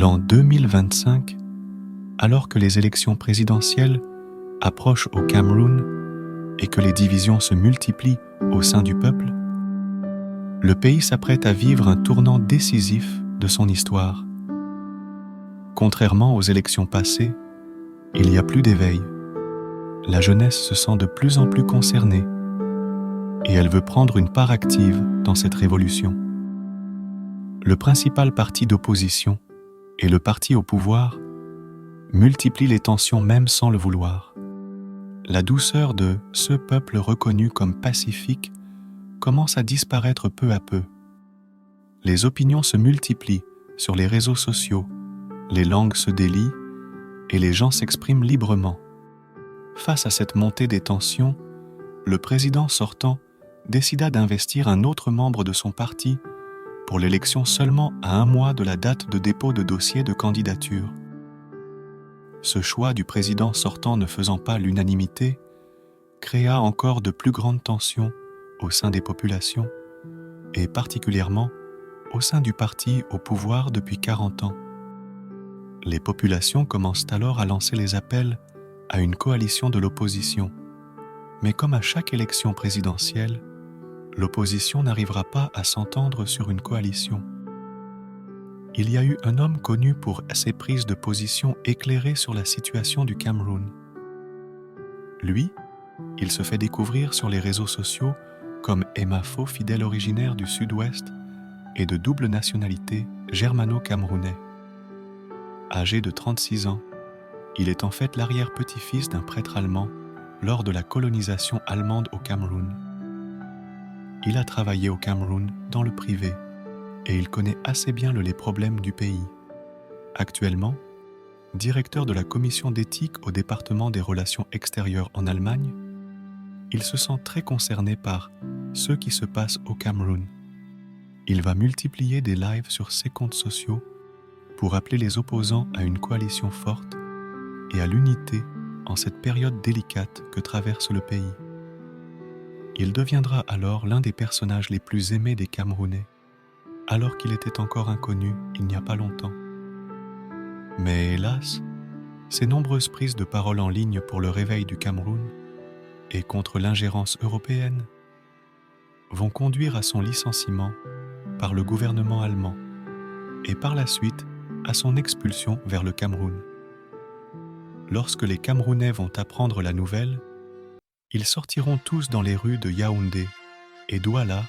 L'an 2025, alors que les élections présidentielles approchent au Cameroun et que les divisions se multiplient au sein du peuple, le pays s'apprête à vivre un tournant décisif de son histoire. Contrairement aux élections passées, il n'y a plus d'éveil. La jeunesse se sent de plus en plus concernée et elle veut prendre une part active dans cette révolution. Le principal parti d'opposition et le parti au pouvoir multiplient les tensions même sans le vouloir. La douceur de ce peuple reconnu comme pacifique commence à disparaître peu à peu. Les opinions se multiplient sur les réseaux sociaux, les langues se délient et les gens s'expriment librement. Face à cette montée des tensions, le président sortant décida d'investir un autre membre de son parti pour l'élection seulement à 1 mois de la date de dépôt de dossier de candidature. Ce choix du président sortant ne faisant pas l'unanimité créa encore de plus grandes tensions au sein des populations et particulièrement au sein du parti au pouvoir depuis 40 ans. Les populations commencent alors à lancer les appels à une coalition de l'opposition. Mais comme à chaque élection présidentielle, l'opposition n'arrivera pas à s'entendre sur une coalition. Il y a eu un homme connu pour ses prises de position éclairées sur la situation du Cameroun. Lui, il se fait découvrir sur les réseaux sociaux comme Emafo, fidèle originaire du sud-ouest et de double nationalité germano-camerounais. Âgé de 36 ans, il est en fait l'arrière-petit-fils d'un prêtre allemand lors de la colonisation allemande au Cameroun. Il a travaillé au Cameroun dans le privé et il connaît assez bien les problèmes du pays. Actuellement, directeur de la commission d'éthique au département des relations extérieures en Allemagne, il se sent très concerné par ce qui se passe au Cameroun. Il va multiplier des lives sur ses comptes sociaux pour appeler les opposants à une coalition forte et à l'unité en cette période délicate que traverse le pays. Il deviendra alors l'un des personnages les plus aimés des Camerounais, alors qu'il était encore inconnu il n'y a pas longtemps. Mais hélas, ses nombreuses prises de parole en ligne pour le réveil du Cameroun et contre l'ingérence européenne vont conduire à son licenciement par le gouvernement allemand et par la suite à son expulsion vers le Cameroun. Lorsque les Camerounais vont apprendre la nouvelle, ils sortiront tous dans les rues de Yaoundé et Douala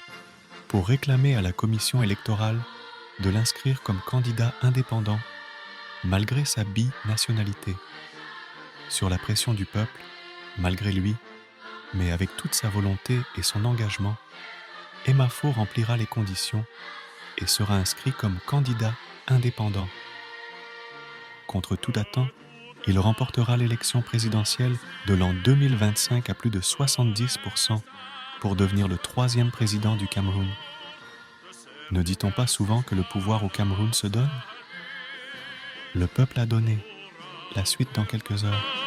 pour réclamer à la commission électorale de l'inscrire comme candidat indépendant malgré sa binationalité. Sur la pression du peuple, malgré lui, mais avec toute sa volonté et son engagement, Emafo remplira les conditions et sera inscrit comme candidat indépendant. Contre toute attente, il remportera l'élection présidentielle de l'an 2025 à plus de 70% pour devenir le 3e président du Cameroun. Ne dit-on pas souvent que le pouvoir au Cameroun se donne ? Le peuple a donné. La suite dans quelques heures.